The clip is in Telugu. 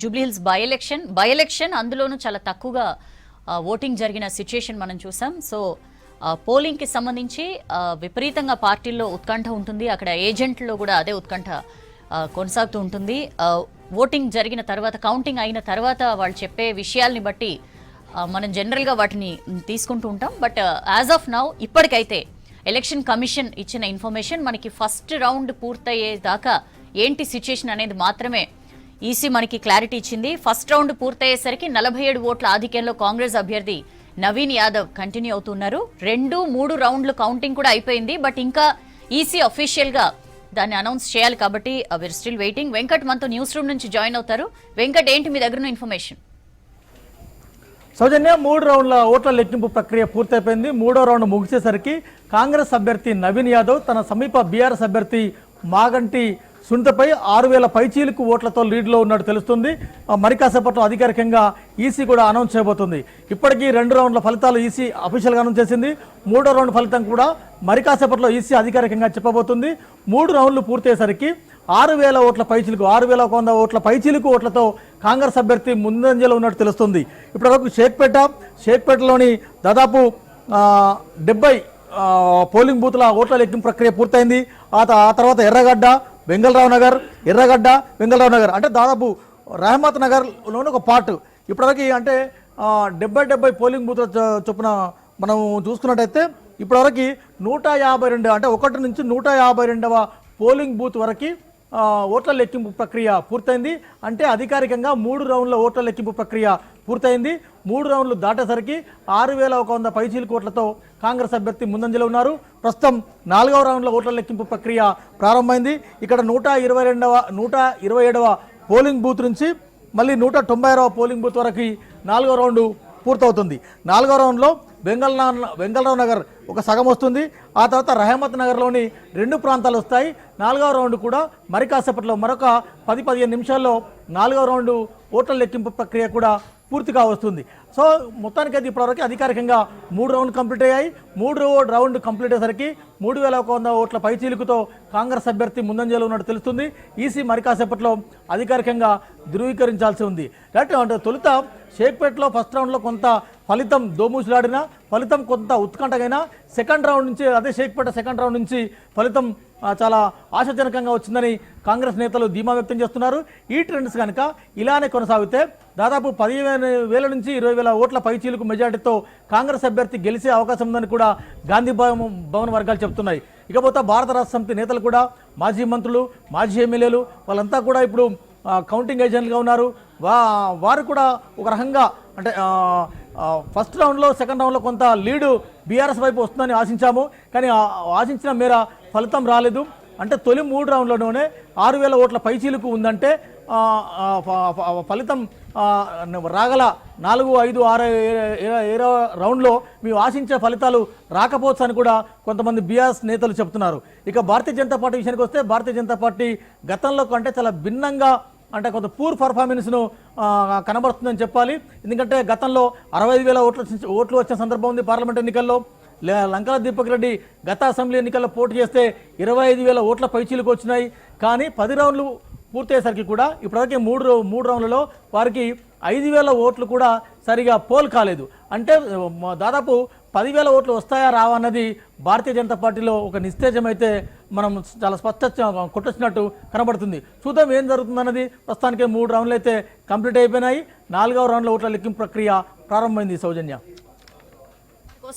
జూబ్లీహిల్స్ బై ఎలక్షన్ అందులోనూ చాలా తక్కువగా ఓటింగ్ జరిగిన సిచ్యుయేషన్ మనం చూసాం. సో పోలింగ్ కి సంబంధించి విపరీతంగా పార్టీల్లో ఉత్కంఠ ఉంటుంది. అక్కడ ఏజెంట్లో కూడా అదే ఉత్కంఠ కొనసాగుతూ ఉంటుంది. ఓటింగ్ జరిగిన తర్వాత, కౌంటింగ్ అయిన తర్వాత వాళ్ళు చెప్పే విషయాల్ని బట్టి మనం జనరల్గా వాటిని తీసుకుంటూ ఉంటాం. బట్ యాజ్ ఆఫ్ నౌ ఇప్పటికైతే ఎలక్షన్ కమిషన్ ఇచ్చిన ఇన్ఫర్మేషన్ మనకి ఫస్ట్ రౌండ్ పూర్తయ్యేదాకా ఏంటి సిచ్యుయేషన్ అనేది మాత్రమే ఈసీ మనకి క్లారిటీ ఇచ్చింది. ఫస్ట్ రౌండ్ పూర్తయ్యేసరికి 47 ఓట్ల ఆధిక్యంలో కాంగ్రెస్ అభ్యర్థి నవీన్ యాదవ్ కంటిన్యూ అవుతున్నారు. 2-3 రౌండ్లు కౌంటింగ్ కూడా అయిపోయింది. బట్ ఇంకా ఈసీ అఫీషియల్ గా దాన్ని అనౌన్స్ చేయాలి కాబట్టి వీఆర్ స్టిల్ వెయిటింగ్. వెంకట్ మనతో న్యూస్ రూమ్ నుంచి జాయిన్ అవుతారు. వెంకట్, ఏంటి మీ దగ్గర ఇన్ఫర్మేషన్? సౌజన్య, 3 రౌండ్ల ఓట్ల లెక్కింపు ప్రక్రియ పూర్తయిపోయింది. 3వ రౌండ్ ముగిసేసరికి కాంగ్రెస్ అభ్యర్థి నవీన్ యాదవ్ తన సమీప బీఆర్ఎస్ అభ్యర్థి మాగంటి సునీతపై 6000 పైచీలకు ఓట్లతో లీడ్లో ఉన్నట్టు తెలుస్తుంది. మరి కాసేపట్లో అధికారికంగా ఈసీ కూడా అనౌన్స్ చేయబోతుంది. ఇప్పటికీ 2 రౌండ్ల ఫలితాలు ఈసీ అఫీషియల్గా అనౌన్స్ చేసింది. 3వ రౌండ్ ఫలితం కూడా మరి కాసేపట్లో ఈసీ అధికారికంగా చెప్పబోతుంది. 3 రౌండ్లు పూర్తయ్యేసరికి 6000 ఓట్ల పైచీలకు 6100 ఓట్ల పైచీలకు ఓట్లతో కాంగ్రెస్ అభ్యర్థి ముందంజలో ఉన్నట్టు తెలుస్తుంది. ఇప్పటివరకు షేక్పేటలోని దాదాపు 70 పోలింగ్ బూత్ల ఓట్ల లెక్కింపు ప్రక్రియ పూర్తయింది. ఆ తర్వాత ఎర్రగడ్డ, వెంగళరావు నగర్ అంటే దాదాపు రహమత్ నగర్లోని ఒక పార్ట్. ఇప్పటివరకు అంటే 70 పోలింగ్ బూత్ల చొప్పున మనం చూసుకున్నట్టయితే ఇప్పటివరకు 152 అంటే 1 నుంచి 152వ పోలింగ్ బూత్ వరకు ఓట్ల లెక్కింపు ప్రక్రియ పూర్తయింది. అంటే అధికారికంగా 3 రౌండ్ల ఓట్ల లెక్కింపు ప్రక్రియ పూర్తయింది. 3 రౌండ్లు దాటేసరికి 6100 పైచీలకు ఓట్లతో కాంగ్రెస్ అభ్యర్థి ముందంజలో ఉన్నారు. ప్రస్తుతం 4వ రౌండ్ల ఓట్ల లెక్కింపు ప్రక్రియ ప్రారంభమైంది. ఇక్కడ 127వ పోలింగ్ బూత్ నుంచి మళ్ళీ 190వ పోలింగ్ బూత్ వరకు 4వ రౌండ్ పూర్తవుతుంది. 4వ రౌండ్లో వెంగళరావు నగర్ ఒక సగం వస్తుంది. ఆ తర్వాత రహమత్ నగర్లోని 2 ప్రాంతాలు వస్తాయి. 4వ రౌండ్ కూడా మరి కాసేపట్లో మరొక 10-15 నిమిషాల్లో 4వ రౌండ్ ఓట్ల లెక్కింపు ప్రక్రియ కూడా పూర్తిగా వస్తుంది. సో మొత్తానికైతే ఇప్పటివరకు అధికారికంగా 3 రౌండ్ కంప్లీట్ అయ్యాయి. 3వ రౌండ్ కంప్లీట్ అయ్యేసరికి 3100 ఓట్ల పైచీలుకుతో కాంగ్రెస్ అభ్యర్థి ముందంజలో ఉన్నట్టు తెలుస్తుంది. ఈసీ మరి కాసేపట్లో అధికారికంగా ధృవీకరించాల్సి ఉంది. అంటే తొలుత షేక్పేటలో ఫస్ట్ రౌండ్లో కొంత ఫలితం దోమూసులాడిన ఫలితం కొంత ఉత్కంఠగైనా సెకండ్ రౌండ్ నుంచి, అదే షేక్పేట సెకండ్ రౌండ్ నుంచి ఫలితం చాలా ఆశాజనకంగా వచ్చిందని కాంగ్రెస్ నేతలు ధీమా వ్యక్తం చేస్తున్నారు. ఈ ట్రెండ్స్ కనుక ఇలానే కొనసాగితే దాదాపు 10,000 నుంచి 20,000 ఓట్ల పైచీలకు మెజార్టీతో కాంగ్రెస్ అభ్యర్థి గెలిచే అవకాశం ఉందని కూడా గాంధీ భవన్ వర్గాలు చెబుతున్నాయి. ఇకపోతే భారత రాష్ట్ర సమితి నేతలు కూడా, మాజీ మంత్రులు, మాజీ ఎమ్మెల్యేలు వాళ్ళంతా కూడా ఇప్పుడు కౌంటింగ్ ఏజెంట్లుగా ఉన్నారు. వారు కూడా ఒక రకంగా అంటే ఫస్ట్ రౌండ్లో సెకండ్ రౌండ్లో కొంత లీడు బీఆర్ఎస్ వైపు వస్తుందని ఆశించాము. కానీ ఆశించిన మేర ఫలితం రాలేదు. అంటే తొలి 3 రౌండ్లలోనే 6000 ఓట్ల పైచీలకు ఉందంటే ఫలితం రాగల 4, 5, 6, 7 రౌండ్లో మేము ఆశించే ఫలితాలు రాకపోవచ్చు అని కూడా కొంతమంది బీఆర్ఎస్ నేతలు చెబుతున్నారు. ఇక భారతీయ జనతా పార్టీ విషయానికి వస్తే భారతీయ జనతా పార్టీ గతంలో కంటే చాలా భిన్నంగా అంటే కొంత పూర్ పర్ఫార్మెన్స్ను కనబడుతుందని చెప్పాలి. ఎందుకంటే గతంలో 65,000 ఓట్లు వచ్చిన సందర్భం ఉంది. పార్లమెంట్ ఎన్నికల్లో లంకల దీపక్ రెడ్డి గత అసెంబ్లీ ఎన్నికల్లో పోటీ చేస్తే 25,000 ఓట్ల పైచీలకు వచ్చినాయి. కానీ 10 రౌండ్లు పూర్తయ్యేసరికి కూడా ఇప్పటివరకు 3 రౌండ్లలో వారికి 5,000 ఓట్లు కూడా సరిగా పోల్ కాలేదు. అంటే దాదాపు 10,000 ఓట్లు వస్తాయా రావా అన్నది భారతీయ జనతా పార్టీలో ఒక నిస్తేజం అయితే మనం చాలా కొట్టొచ్చినట్టు కనబడుతుంది. చూద్దాం ఏం జరుగుతుందన్నది. ప్రస్తుతానికి 3 రౌండ్లు అయితే కంప్లీట్ అయిపోయినాయి. 4వ రౌండ్ల ఓట్ల లెక్కింపు ప్రక్రియ ప్రారంభమైంది. సౌజన్య.